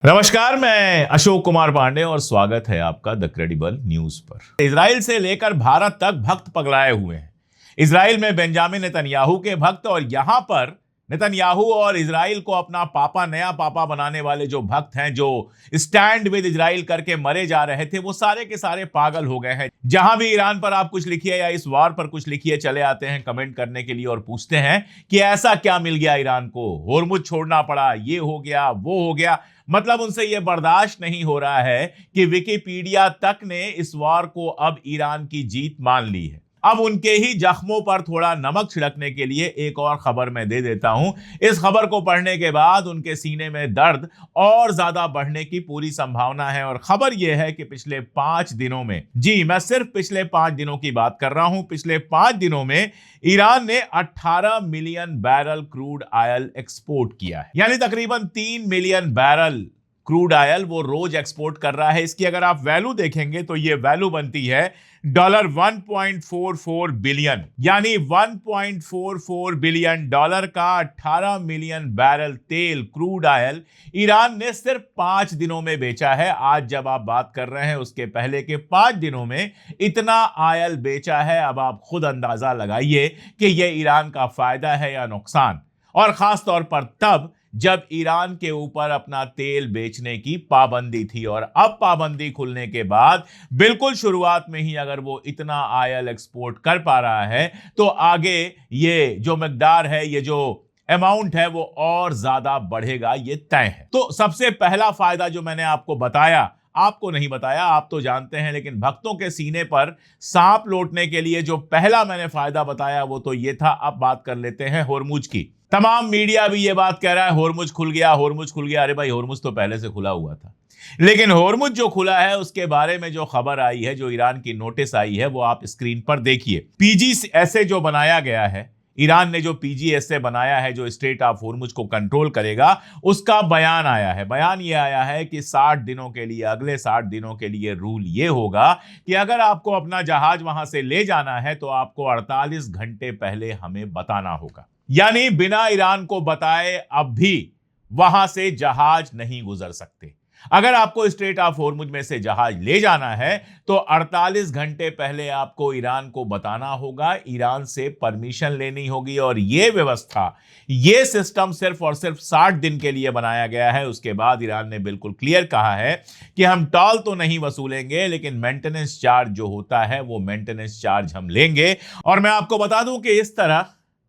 नमस्कार, मैं अशोक कुमार पांडे और स्वागत है आपका द क्रेडिबल न्यूज पर। इजराइल से लेकर भारत तक भक्त पगलाए हुए हैं। इजराइल में बेंजामिन नेतन्याहू के भक्त और यहां पर नेतन्याहू और इजराइल को अपना पापा नया पापा बनाने वाले जो भक्त हैं, जो स्टैंड विद इजराइल करके मरे जा रहे थे, वो सारे के सारे पागल हो गए हैं। जहां भी ईरान पर आप कुछ लिखिए या इस वार पर कुछ लिखिए, चले आते हैं कमेंट करने के लिए और पूछते हैं कि ऐसा क्या मिल गया ईरान को, होर्मुज छोड़ना पड़ा, ये हो गया वो हो गया। मतलब उनसे यह बर्दाश्त नहीं हो रहा है कि विकिपीडिया तक ने इस वार को अब ईरान की जीत मान ली है। अब उनके ही जख्मों पर थोड़ा नमक छिड़कने के लिए एक और खबर मैं दे देता हूं। इस खबर को पढ़ने के बाद उनके सीने में दर्द और ज्यादा बढ़ने की पूरी संभावना है। और खबर यह है कि पिछले 5 दिनों में, जी मैं सिर्फ पिछले 5 दिनों की बात कर रहा हूं, पिछले 5 दिनों में ईरान ने 18 million barrel crude oil export किया है। यानी तकरीबन 3 मिलियन बैरल क्रूड ऑयल वो रोज एक्सपोर्ट कर रहा है। इसकी अगर आप वैल्यू देखेंगे तो ये वैल्यू बनती है $1.44 बिलियन, यानी 1.44 बिलियन डॉलर का 18 मिलियन बैरल तेल क्रूड ऑयल ईरान ने सिर्फ 5 दिनों में बेचा है। आज जब आप बात कर रहे हैं उसके पहले के 5 दिनों में इतना ऑयल बेचा है। अब आप खुद अंदाजा लगाइए कि यह ईरान का फायदा है या नुकसान, और खास तौर पर तब जब ईरान के ऊपर अपना तेल बेचने की पाबंदी थी। और अब पाबंदी खुलने के बाद बिल्कुल शुरुआत में ही अगर वो इतना ऑयल एक्सपोर्ट कर पा रहा है तो आगे ये जो मिकदार है, ये जो अमाउंट है, वो और ज्यादा बढ़ेगा, ये तय है। तो सबसे पहला फायदा जो मैंने आपको बताया, आपको नहीं बताया, आप तो जानते हैं, लेकिन भक्तों के सीने पर सांप लौटने के लिए जो पहला मैंने फायदा बताया वो तो ये था। अब बात कर लेते हैं होर्मुज की। तमाम मीडिया भी ये बात कह रहा है होर्मुज खुल गया, होर्मुज खुल गया। अरे भाई, होर्मुज तो पहले से खुला हुआ था, लेकिन होर्मुज जो खुला है उसके बारे में जो खबर आई है, जो ईरान की नोटिस आई है, वो आप स्क्रीन पर देखिए। पीजीएसए जो बनाया गया है, ईरान ने जो पीजीएसए बनाया है जो स्ट्रेट ऑफ होर्मुज को कंट्रोल करेगा, उसका बयान आया है। बयान ये आया है कि 60 दिनों के लिए, अगले 60 दिनों के लिए रूल ये होगा कि अगर आपको अपना जहाज वहां से ले जाना है तो आपको 48 घंटे पहले हमें बताना होगा। यानी बिना ईरान को बताए अब भी वहां से जहाज नहीं गुजर सकते। अगर आपको स्ट्रेट ऑफ होर्मुज में से जहाज ले जाना है तो 48 घंटे पहले आपको ईरान को बताना होगा, ईरान से परमिशन लेनी होगी। और यह व्यवस्था, यह सिस्टम सिर्फ और सिर्फ 60 दिन के लिए बनाया गया है। उसके बाद ईरान ने बिल्कुल क्लियर कहा है कि हम टॉल तो नहीं वसूलेंगे, लेकिन मेंटेनेंस चार्ज जो होता है वो मेंटेनेंस चार्ज हम लेंगे। और मैं आपको बता दूं कि इस तरह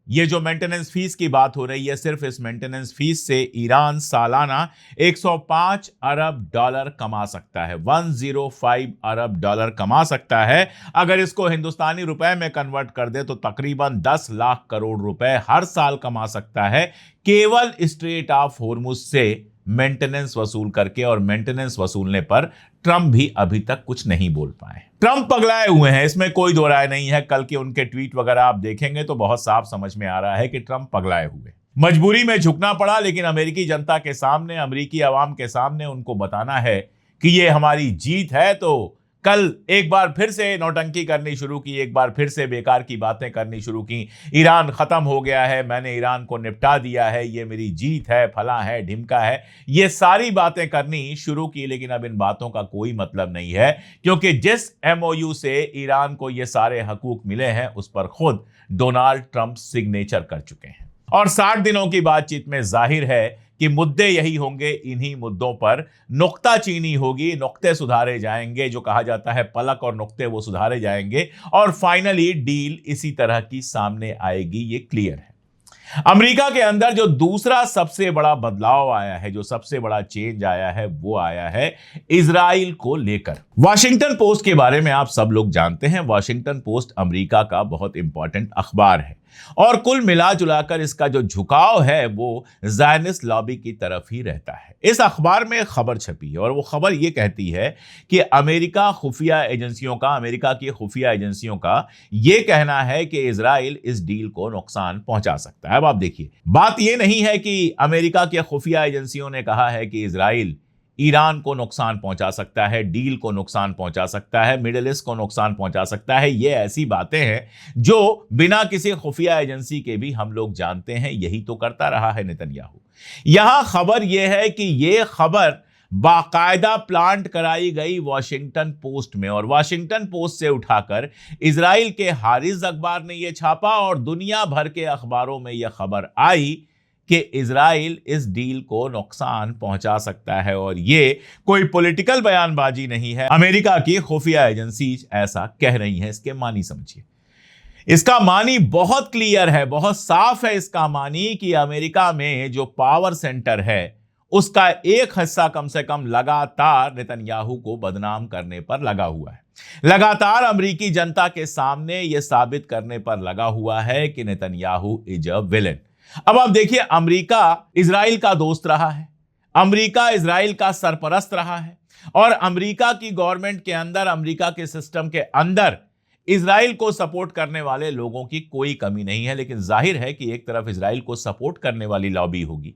ये जो मेंटेनेंस फीस की बात हो रही है, सिर्फ इस मेंटेनेंस फीस से ईरान सालाना 105 अरब डॉलर कमा सकता है। 105 अरब डॉलर कमा सकता है। अगर इसको हिंदुस्तानी रुपए में कन्वर्ट कर दे तो तकरीबन 10 लाख करोड़ रुपए हर साल कमा सकता है, केवल स्ट्रेट ऑफ होर्मुज से मेंटेनेंस वसूल करके। और मेंटेनेंस वसूलने पर ट्रंप भी अभी तक कुछ नहीं बोल पाए। ट्रंप पगलाए हुए हैं, इसमें कोई दो राय नहीं है। कल के उनके ट्वीट वगैरह आप देखेंगे तो बहुत साफ समझ में आ रहा है कि ट्रंप पगलाए हुए, मजबूरी में झुकना पड़ा। लेकिन अमेरिकी जनता के सामने, अमेरिकी आवाम के सामने उनको बताना है कि ये हमारी जीत है। तो कल एक बार फिर से नौटंकी करनी शुरू की, एक बार फिर से बेकार की बातें करनी शुरू की। ईरान खत्म हो गया है, मैंने ईरान को निपटा दिया है, ये मेरी जीत है, फला है, ढिमका है, ये सारी बातें करनी शुरू की। लेकिन अब इन बातों का कोई मतलब नहीं है, क्योंकि जिस एमओयू से ईरान को ये सारे हकूक मिले हैं उस पर खुद डोनाल्ड ट्रंप सिग्नेचर कर चुके हैं। और 60 दिनों की बातचीत में जाहिर है कि मुद्दे यही होंगे। इन्हीं मुद्दों पर नुक्ताचीनी होगी, नुक्ते सुधारे जाएंगे। जो कहा जाता है पलक और नुक्ते, वो सुधारे जाएंगे और फाइनली डील इसी तरह की सामने आएगी, ये क्लियर है। अमेरिका के अंदर जो दूसरा सबसे बड़ा बदलाव आया है, जो सबसे बड़ा चेंज आया है, वो आया है इजराइल को लेकर। वॉशिंगटन पोस्ट के बारे में आप सब लोग जानते हैं। वॉशिंगटन पोस्ट अमेरिका का बहुत इंपॉर्टेंट अखबार है और कुल मिला जुलाकर इसका जो झुकाव है वो ज़ायनिस्ट लॉबी की तरफ ही रहता है। इस अखबार में खबर छपी है और वो खबर ये कहती है कि अमेरिका की खुफिया एजेंसियों का ये कहना है कि इजराइल इस डील को नुकसान पहुंचा सकता है। अब आप देखिए, बात ये नहीं है कि अमेरिका की खुफिया एजेंसियों ने कहा है कि इजराइल ईरान को नुकसान पहुंचा सकता है, डील को नुकसान पहुंचा सकता है, मिडिल ईस्ट को नुकसान पहुंचा सकता है। ये ऐसी बातें हैं जो बिना किसी खुफिया एजेंसी के भी हम लोग जानते हैं। यही तो करता रहा है नेतन्याहू। यहां खबर यह है कि यह खबर बाकायदा प्लांट कराई गई वॉशिंगटन पोस्ट में, और वॉशिंगटन पोस्ट से उठाकर इजराइल के हारिस अखबार ने यह छापा और दुनिया भर के अखबारों में यह खबर आई कि इजराइल इस डील को नुकसान पहुंचा सकता है। और यह कोई पॉलिटिकल बयानबाजी नहीं है, अमेरिका की खुफिया एजेंसी ऐसा कह रही हैं। इसके मानी समझिए, इसका मानी बहुत क्लियर है, बहुत साफ है। इसका मानी कि अमेरिका में जो पावर सेंटर है उसका एक हिस्सा कम से कम लगातार नेतन्याहू को बदनाम करने पर लगा हुआ है, लगातार अमेरिकी जनता के सामने यह साबित करने पर लगा हुआ है कि नेतन्याहू इज अ विलेन। अब आप देखिए, अमेरिका इजराइल का दोस्त रहा है, अमेरिका इजराइल का सरपरस्त रहा है, और अमेरिका की गवर्नमेंट के अंदर, अमेरिका के सिस्टम के अंदर इजराइल को सपोर्ट करने वाले लोगों की कोई कमी नहीं है। लेकिन जाहिर है कि एक तरफ इजराइल को सपोर्ट करने वाली लॉबी होगी,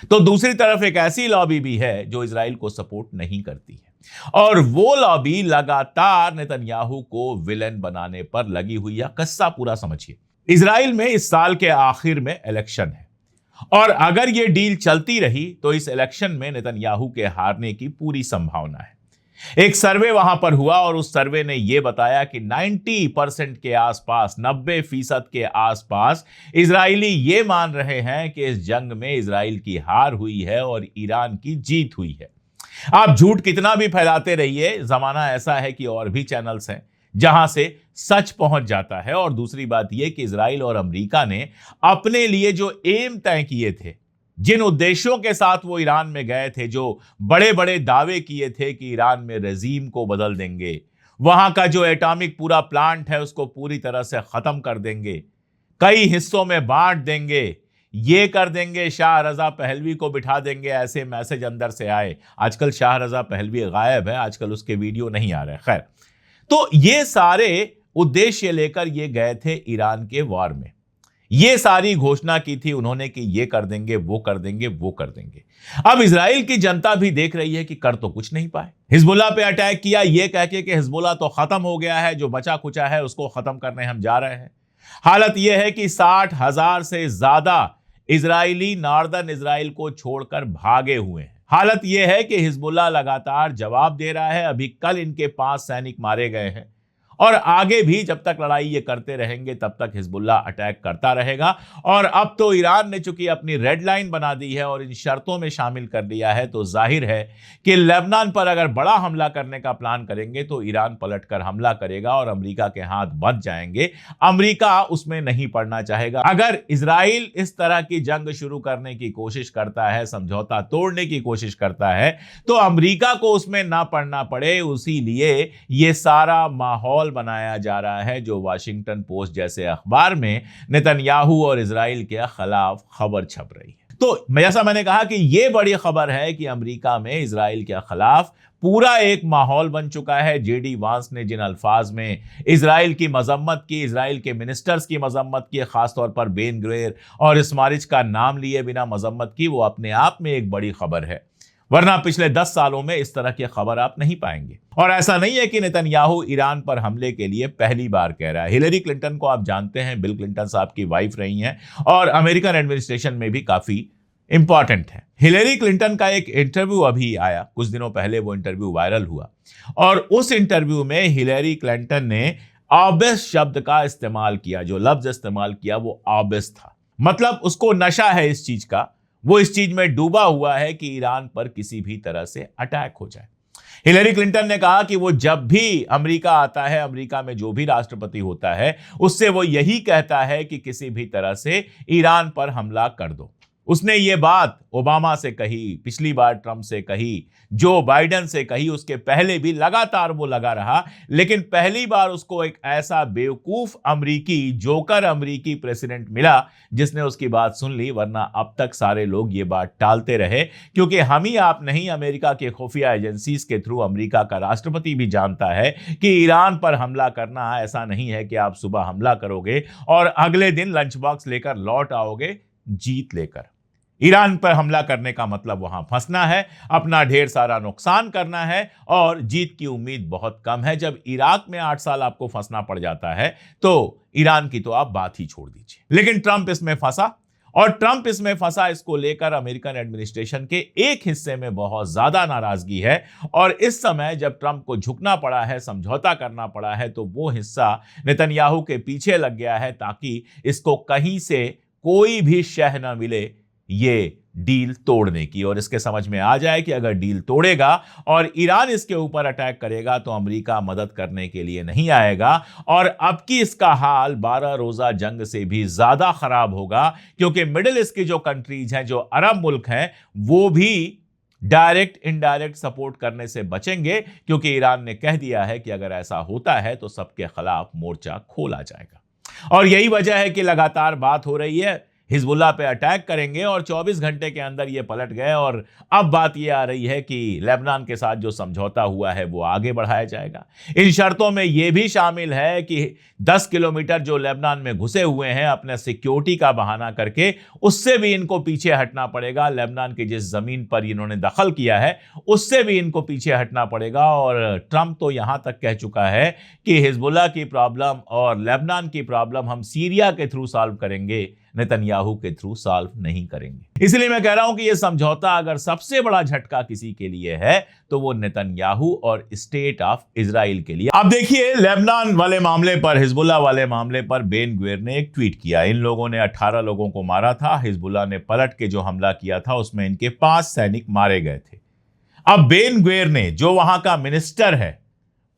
तो दूसरी तरफ एक ऐसी लॉबी भी है जो इजराइल को सपोर्ट नहीं करती है, और वो लॉबी लगातार नेतन्याहू को विलेन बनाने पर लगी हुई है। किस्सा पूरा समझिए, इजराइल में इस साल के आखिर में इलेक्शन है, और अगर यह डील चलती रही तो इस इलेक्शन में नेतन्याहू के हारने की पूरी संभावना है। एक सर्वे वहां पर हुआ और उस सर्वे ने यह बताया कि 90% के आसपास, 90% के आसपास इजरायली ये मान रहे हैं कि इस जंग में इजराइल की हार हुई है और ईरान की जीत हुई है। आप झूठ कितना भी फैलाते रहिए, जमाना ऐसा है कि और भी चैनल्स हैं जहां से सच पहुंच जाता है। और दूसरी बात यह कि इजराइल और अमेरिका ने अपने लिए जो एम तय किए थे, जिन उद्देश्यों के साथ वो ईरान में गए थे, जो बड़े बड़े दावे किए थे कि ईरान में रजीम को बदल देंगे, वहां का जो एटॉमिक पूरा प्लांट है उसको पूरी तरह से खत्म कर देंगे, कई हिस्सों में बांट देंगे, ये कर देंगे, शाह रजा पहलवी को बिठा देंगे, ऐसे मैसेज अंदर से आए। आजकल शाह रजा पहलवी गायब है, आजकल उसके वीडियो नहीं आ रहे। खैर, तो ये सारे उद्देश्य लेकर ये गए थे ईरान के वॉर में, ये सारी घोषणा की थी उन्होंने कि ये कर देंगे, वो कर देंगे, वो कर देंगे। अब इजराइल की जनता भी देख रही है कि कर तो कुछ नहीं पाए। हिजबुल्लाह पे अटैक किया ये कह के कि हिजबुल्लाह तो खत्म हो गया है, जो बचा कुचा है उसको खत्म करने हम जा रहे हैं। हालत यह है कि 60,000 से ज्यादा इजरायली नॉर्दर्न इजराइल को छोड़कर भागे हुए हैं। हालत यह है कि हिजबुल्लाह लगातार जवाब दे रहा है। अभी कल इनके 5 सैनिक मारे गए हैं, और आगे भी जब तक लड़ाई ये करते रहेंगे तब तक हिजबुल्लाह अटैक करता रहेगा। और अब तो ईरान ने चूंकि अपनी रेड लाइन बना दी है और इन शर्तों में शामिल कर दिया है, तो जाहिर है कि लेबनान पर अगर बड़ा हमला करने का प्लान करेंगे तो ईरान पलटकर हमला करेगा और अमेरिका के हाथ बंध जाएंगे। अमेरिका उसमें नहीं पड़ना चाहेगा। अगर इजराइल इस तरह की जंग शुरू करने की कोशिश करता है, समझौता तोड़ने की कोशिश करता है, तो अमेरिका को उसमें ना पड़ना पड़े, उसीलिए ये सारा माहौल बनाया जा रहा है जो वाशिंगटन पोस्ट जैसे अखबार में नेतन्याहू और इजराइल के खिलाफ खबर छप रही है। तो जैसा मैंने कहा कि यह बड़ी खबर है कि अमेरिका में इजराइल के खिलाफ पूरा एक माहौल बन चुका है। जेडी वांस ने जिन अल्फाज में इजराइल की मजम्मत की, इजराइल के मिनिस्टर्स की मजम्मत की, खासतौर पर बेन ग्वेर और स्मोट्रिच का नाम लिए बिना मजम्मत की, वो अपने आप में एक बड़ी खबर है। वरना पिछले 10 सालों में इस तरह की खबर आप नहीं पाएंगे। और ऐसा नहीं है कि नेतन्याहू ईरान पर हमले के लिए पहली बार कह रहा है। हिलरी क्लिंटन को आप जानते हैं, बिल क्लिंटन साहब की वाइफ रही हैं और अमेरिकन एडमिनिस्ट्रेशन में भी काफी इंपॉर्टेंट है। हिलरी क्लिंटन का एक इंटरव्यू अभी आया, कुछ दिनों पहले वो इंटरव्यू वायरल हुआ, और उस इंटरव्यू में हिलरी क्लिंटन ने ऑब्वियस शब्द का इस्तेमाल किया। जो लफ्ज इस्तेमाल किया वो ऑब्वियस था, मतलब उसको नशा है इस चीज का, वो इस चीज में डूबा हुआ है कि ईरान पर किसी भी तरह से अटैक हो जाए। हिलरी क्लिंटन ने कहा कि वो जब भी अमेरिका आता है, अमेरिका में जो भी राष्ट्रपति होता है, उससे वो यही कहता है कि किसी भी तरह से ईरान पर हमला कर दो। उसने ये बात ओबामा से कही, पिछली बार ट्रंप से कही, जो बाइडेन से कही, उसके पहले भी लगातार वो लगा रहा। लेकिन पहली बार उसको एक ऐसा बेवकूफ अमरीकी, जोकर अमरीकी प्रेसिडेंट मिला जिसने उसकी बात सुन ली, वरना अब तक सारे लोग ये बात टालते रहे। क्योंकि हम ही आप नहीं, अमेरिका के खुफिया एजेंसीज के थ्रू अमेरिका का राष्ट्रपति भी जानता है कि ईरान पर हमला करना ऐसा नहीं है कि आप सुबह हमला करोगे और अगले दिन लंच बॉक्स लेकर लौट आओगे जीत लेकर। ईरान पर हमला करने का मतलब वहां फंसना है, अपना ढेर सारा नुकसान करना है, और जीत की उम्मीद बहुत कम है। जब इराक में 8 साल आपको फंसना पड़ जाता है तो ईरान की तो आप बात ही छोड़ दीजिए। लेकिन ट्रंप इसमें फंसा और ट्रंप इसमें फंसा। इसको लेकर अमेरिकन एडमिनिस्ट्रेशन के एक हिस्से में बहुत ज्यादा नाराजगी है और इस समय जब ट्रंप को झुकना पड़ा है, समझौता करना पड़ा है, तो वो हिस्सा नेतन्याहू के पीछे लग गया है ताकि इसको कहीं से कोई भी शह न मिले ये डील तोड़ने की। और इसके समझ में आ जाए कि अगर डील तोड़ेगा और ईरान इसके ऊपर अटैक करेगा तो अमेरिका मदद करने के लिए नहीं आएगा और अब की इसका हाल 12 रोजा जंग से भी ज्यादा खराब होगा, क्योंकि मिडिल ईस्ट की जो कंट्रीज हैं, जो अरब मुल्क हैं, वो भी डायरेक्ट इनडायरेक्ट सपोर्ट करने से बचेंगे, क्योंकि ईरान ने कह दिया है कि अगर ऐसा होता है तो सबके खिलाफ मोर्चा खोला जाएगा। और यही वजह है कि लगातार बात हो रही है हिजबुल्लाह पे अटैक करेंगे और 24 घंटे के अंदर ये पलट गए और अब बात ये आ रही है कि लेबनान के साथ जो समझौता हुआ है वो आगे बढ़ाया जाएगा। इन शर्तों में ये भी शामिल है कि 10 किलोमीटर जो लेबनान में घुसे हुए हैं अपने सिक्योरिटी का बहाना करके, उससे भी इनको पीछे हटना पड़ेगा। लेबनान की जिस जमीन पर इन्होंने दखल किया है उससे भी इनको पीछे हटना पड़ेगा। और ट्रंप तो यहां तक कह चुका है कि हिजबुल्लाह की प्रॉब्लम और लेबनान की प्रॉब्लम हम सीरिया के थ्रू सॉल्व करेंगे, नेतन्याहू के थ्रू सॉल्व नहीं करेंगे। इसलिए मैं कह रहा हूं कि यह समझौता अगर सबसे बड़ा झटका किसी के लिए है तो वो नेतन्याहू और स्टेट ऑफ इजराइल के लिए। अब देखिए, लेबनान वाले मामले पर, हिजबुल्लाह वाले मामले पर बेन गुवेर ने एक ट्वीट किया। इन लोगों ने 18 लोगों को मारा था, हिजबुल्लाह ने पलट के जो हमला किया था उसमें इनके 5 सैनिक मारे गए थे। अब बेन गुवेर ने, जो वहां का मिनिस्टर है,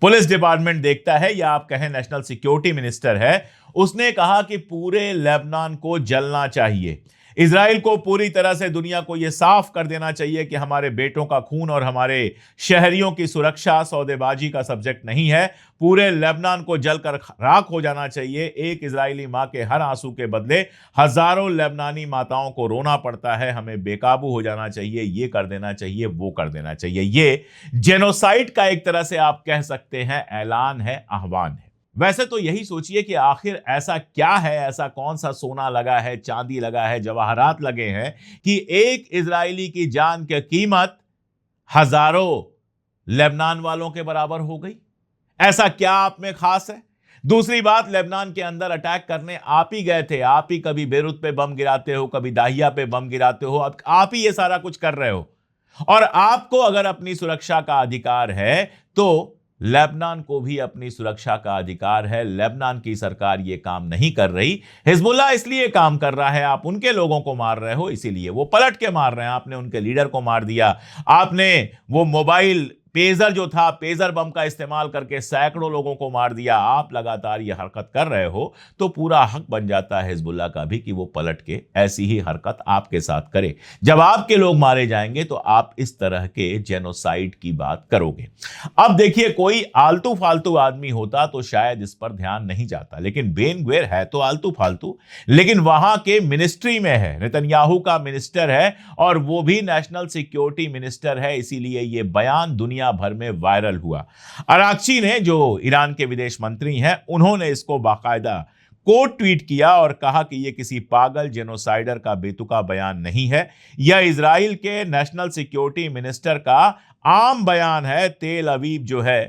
पुलिस डिपार्टमेंट देखता है, या आप कहें नेशनल सिक्योरिटी मिनिस्टर है, उसने कहा कि पूरे लेबनान को जलना चाहिए। इजराइल को पूरी तरह से दुनिया को यह साफ कर देना चाहिए कि हमारे बेटों का खून और हमारे शहरियों की सुरक्षा सौदेबाजी का सब्जेक्ट नहीं है। पूरे लेबनान को जलकर राख हो जाना चाहिए। एक इजरायली मां के हर आंसू के बदले हजारों लेबनानी माताओं को रोना पड़ता है। हमें बेकाबू हो जाना चाहिए, ये कर देना चाहिए, वो कर देना चाहिए। ये जेनोसाइड का एक तरह से आप कह सकते हैं ऐलान है, आह्वान है। वैसे तो यही सोचिए कि आखिर ऐसा क्या है, ऐसा कौन सा सोना लगा है, चांदी लगा है, जवाहरात लगे हैं कि एक इजरायली की जान की कीमत हजारों लेबनान वालों के बराबर हो गई। ऐसा क्या आप में खास है? दूसरी बात, लेबनान के अंदर अटैक करने आप ही गए थे। आप ही कभी बेरूत पे बम गिराते हो, कभी दाहिया पे बम गिराते हो, अब आप ही ये सारा कुछ कर रहे हो। और आपको अगर अपनी सुरक्षा का अधिकार है तो लेबनान को भी अपनी सुरक्षा का अधिकार है। लेबनान की सरकार यह काम नहीं कर रही, हिजबुल्लाह इसलिए काम कर रहा है। आप उनके लोगों को मार रहे हो, इसीलिए वो पलट के मार रहे हैं। आपने उनके लीडर को मार दिया, आपने वो मोबाइल पेजर जो था, पेजर बम का इस्तेमाल करके सैकड़ों लोगों को मार दिया। आप लगातार ये हरकत कर रहे हो तो पूरा हक बन जाता है हिजबुल्लाह का भी कि वो पलट के ऐसी ही हरकत आपके साथ करे। जब आपके लोग मारे जाएंगे तो आप इस तरह के जेनोसाइड की बात करोगे। अब देखिए, कोई आलतू फालतू आदमी होता तो शायद इस पर ध्यान नहीं जाता, लेकिन बेन गुवेर है तो आलतू फालतू, लेकिन वहां के मिनिस्ट्री में है, नेतन्याहू का मिनिस्टर है और वो भी नेशनल सिक्योरिटी मिनिस्टर है। इसीलिए ये बयान दुनिया भर में वायरल हुआ। अराक्ची ने, जो ईरान के विदेश मंत्री हैं, उन्होंने इसको बाकायदा कोट ट्वीट किया और कहा कि यह किसी पागल जेनोसाइडर का बेतुका बयान नहीं है, यह इजराइल के नेशनल सिक्योरिटी मिनिस्टर का आम बयान है। तेल अवीव जो है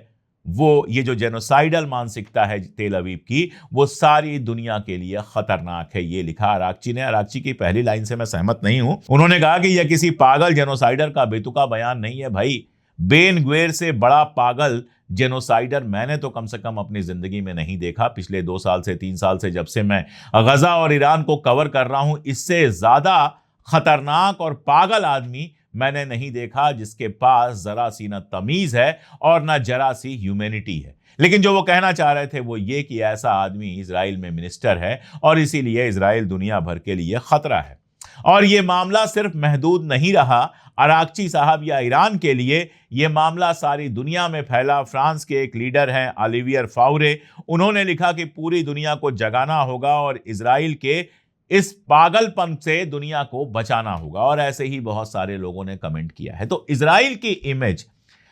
वो, ये जो जेनोसाइडल मानसिकता है तेल अवीव की, वो सारी दुनिया के लिए खतरनाक है। ये लिखा अराक्ची ने। अराक्ची की पहली लाइन से मैं सहमत नहीं हूं। उन्होंने कहा कि यह किसी पागल जेनोसाइडर का बेतुका बयान नहीं है। भाई, बेन गुवेर से बड़ा पागल जेनोसाइडर मैंने तो कम से कम अपनी जिंदगी में नहीं देखा। पिछले 2 साल से 3 साल से जब से मैं गजा और ईरान को कवर कर रहा हूं, इससे ज्यादा खतरनाक और पागल आदमी मैंने नहीं देखा, जिसके पास जरा सी न तमीज है और न जरा सी ह्यूमैनिटी है। लेकिन जो वो कहना चाह रहे थे वो ये कि ऐसा आदमी इजराइल में मिनिस्टर है और इसीलिए इजराइल दुनिया भर के लिए खतरा है। और ये मामला सिर्फ महदूद नहीं रहा अराक्ची साहब या ईरान के लिए, यह मामला सारी दुनिया में फैला। फ्रांस के एक लीडर हैं ओलिवियर फाउरे, उन्होंने लिखा कि पूरी दुनिया को जगाना होगा और इजराइल के इस पागलपन से दुनिया को बचाना होगा। और ऐसे ही बहुत सारे लोगों ने कमेंट किया है। तो इजराइल की इमेज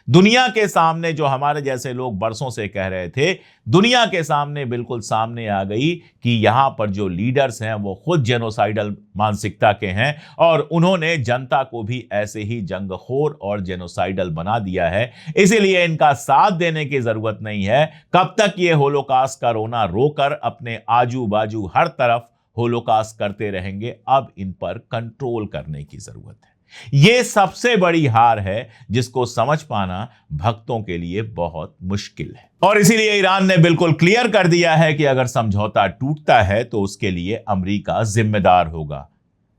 दुनिया के सामने, जो हमारे जैसे लोग बरसों से कह रहे थे, दुनिया के सामने बिल्कुल सामने आ गई कि यहां पर जो लीडर्स हैं वो खुद जेनोसाइडल मानसिकता के हैं और उन्होंने जनता को भी ऐसे ही जंगखोर और जेनोसाइडल बना दिया है। इसीलिए इनका साथ देने की जरूरत नहीं है। कब तक ये होलोकास्ट का रोना रोकर अपने आजू बाजू हर तरफ होलोकास्ट करते रहेंगे, अब इन पर कंट्रोल करने की जरूरत है। यह सबसे बड़ी हार है जिसको समझ पाना भक्तों के लिए बहुत मुश्किल है। और इसीलिए ईरान ने बिल्कुल क्लियर कर दिया है कि अगर समझौता टूटता है तो उसके लिए अमेरिका जिम्मेदार होगा।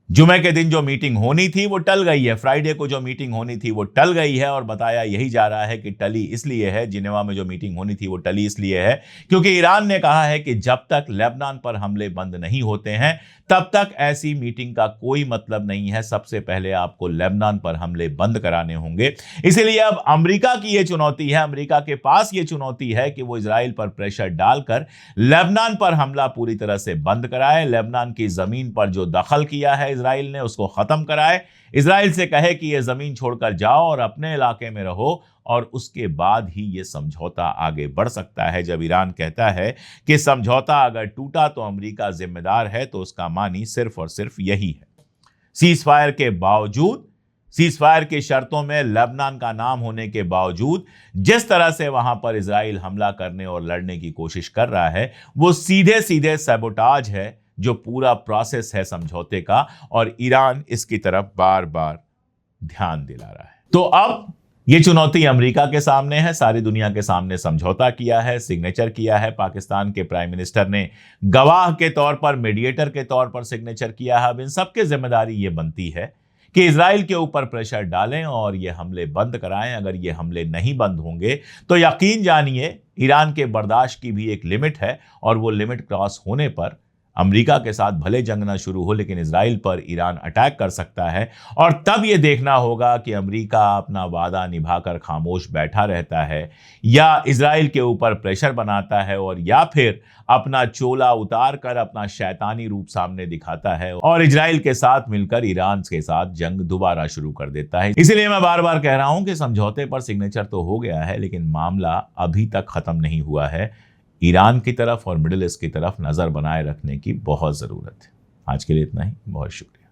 जुमे के दिन जो मीटिंग होनी थी वो टल गई है, फ्राइडे को जो मीटिंग होनी थी वो टल गई है, और बताया यही जा रहा है कि टली इसलिए है, जिनेवा में जो मीटिंग होनी थी वो टली इसलिए है क्योंकि ईरान ने कहा है कि जब तक लेबनान पर हमले बंद नहीं होते हैं तब तक ऐसी मीटिंग का कोई मतलब नहीं है। सबसे पहले आपको लेबनान पर हमले बंद कराने होंगे। इसीलिए अब अमेरिका की यह चुनौती है, अमेरिका के पास यह चुनौती है कि वो इजराइल पर प्रेशर डालकर लेबनान पर हमला पूरी तरह से बंद कराए, लेबनान की जमीन पर जो दखल किया है इजराइल ने उसको खत्म कराए, इजराइल से कहे कि यह जमीन छोड़कर जाओ और अपने इलाके में रहो, और उसके बाद ही यह समझौता आगे बढ़ सकता है। जब ईरान कहता है कि समझौता अगर टूटा तो अमेरिका जिम्मेदार है, तो उसका मानी सिर्फ और सिर्फ यही है। सीज फायर के बावजूद, सीज फायर की शर्तों में लेबनान का नाम होने के बावजूद जिस तरह से वहां पर इजराइल हमला करने और लड़ने की कोशिश कर रहा है वो सीधे सीधे सैबोटाज है जो पूरा प्रोसेस है समझौते का, और ईरान इसकी तरफ बार बार ध्यान दिला रहा है। तो अब यह चुनौती अमेरिका के सामने है, सारी दुनिया के सामने समझौता किया है, सिग्नेचर किया है, पाकिस्तान के प्राइम मिनिस्टर ने गवाह के तौर पर, मीडिएटर के तौर पर सिग्नेचर किया है। अब इन सबकी जिम्मेदारी यह बनती है कि इजराइल के ऊपर प्रेशर डालें और ये हमले बंद कराएं। अगर ये हमले नहीं बंद होंगे तो यकीन जानिए ईरान के बर्दाश्त की भी एक लिमिट है, और वो लिमिट क्रॉस होने पर अमेरिका के साथ भले जंग ना शुरू हो लेकिन इजराइल पर ईरान अटैक कर सकता है। और तब यह देखना होगा कि अमेरिका अपना वादा निभाकर खामोश बैठा रहता है या इजराइल के ऊपर प्रेशर बनाता है, और या फिर अपना चोला उतार कर अपना शैतानी रूप सामने दिखाता है और इजराइल के साथ मिलकर ईरान के साथ जंग दोबारा शुरू कर देता है। इसलिए मैं बार बार कह रहा हूं कि समझौते पर सिग्नेचर तो हो गया है लेकिन मामला अभी तक खत्म नहीं हुआ है। ईरान की तरफ और मिडिल ईस्ट की तरफ नजर बनाए रखने की बहुत जरूरत है। आज के लिए इतना ही, बहुत शुक्रिया।